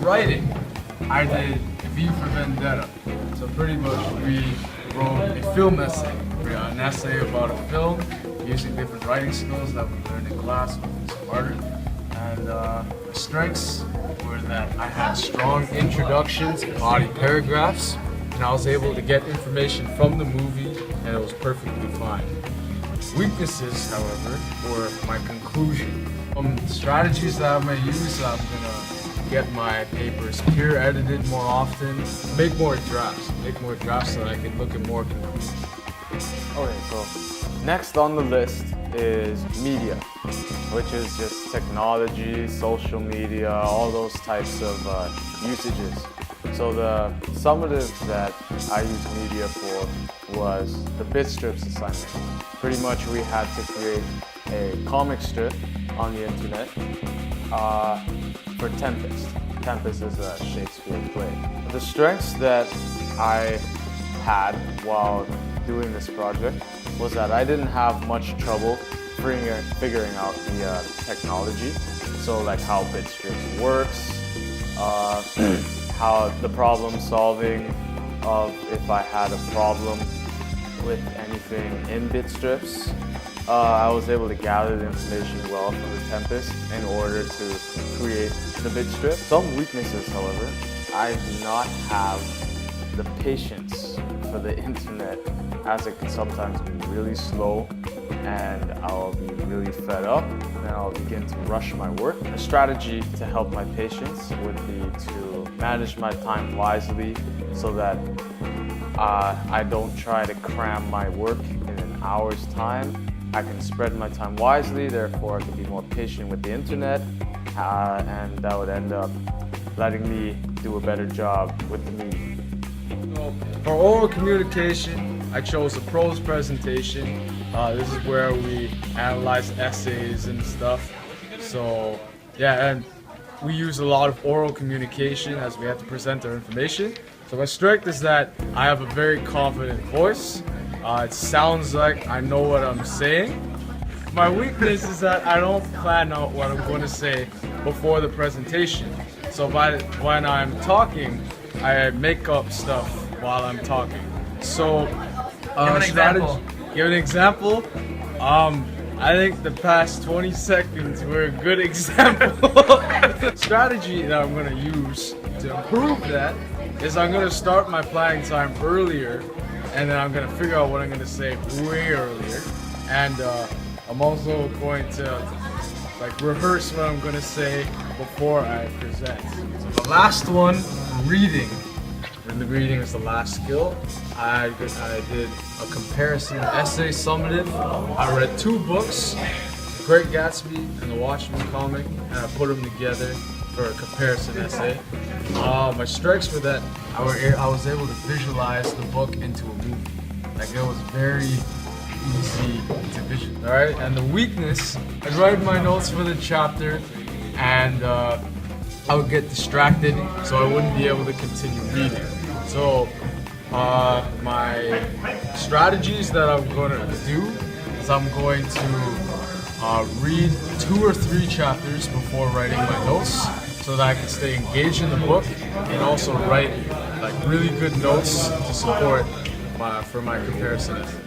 writing, I did V for Vendetta. So pretty much we wrote a film essay, an essay about a film using different writing skills that we learned in class with Martyr. And the strengths were that I had strong introductions, body paragraphs, and I was able to get information from the movie, and it was perfectly fine. Weaknesses, however, were my conclusion. Strategies that I may use, I'm gonna get my papers peer edited more often, make more drafts so that I can look at more conclusions. Okay, so next on the list is media, which is just technology, social media, all those types of usages. So the summative that I used media for was the bit strips assignment. Pretty much we had to create a comic strip on the internet for Tempest. Tempest is a Shakespeare play. The strengths that I had while doing this project was that I didn't have much trouble figuring out the technology. So like how bit strips works, how the problem solving of if I had a problem with anything in bit strips. I was able to gather the information well from the Tempest in order to create the bit strip. Some weaknesses, however, I do not have the patience for the internet, as it can sometimes be really slow and I'll be really fed up and I'll begin to rush my work. A strategy to help my patience would be to manage my time wisely so that I don't try to cram my work in an hour's time. I can spread my time wisely, therefore I can be more patient with the internet, and that would end up letting me do a better job with the media. So for oral communication, I chose a prose presentation. This is where we analyze essays and stuff. So yeah, and we use a lot of oral communication as we have to present our information. So my strength is that I have a very confident voice. It sounds like I know what I'm saying. My weakness is that I don't plan out what I'm going to say before the presentation. So when I'm talking, I make up stuff while I'm talking. So give an example. I think the past 20 seconds were a good example. Strategy that I'm going to use to improve that is I'm going to start my planning time earlier, and then I'm going to figure out what I'm going to say way earlier. And I'm also going to rehearse what I'm going to say before I present. So the last one, reading. And the reading is the last skill. I did a comparison essay summative. I read 2 books, The Great Gatsby and The Watchmen comic, and I put them together for a comparison essay. My strengths were that I was able to visualize the book into a movie. Like, it was very easy to visualize. All right, and the weakness, I'd write my notes for the chapter, and I would get distracted, so I wouldn't be able to continue reading. So my strategies that I'm going to do is I'm going to read 2 or 3 chapters before writing my notes, so that I can stay engaged in the book and also write really good notes to support for my comparison essay.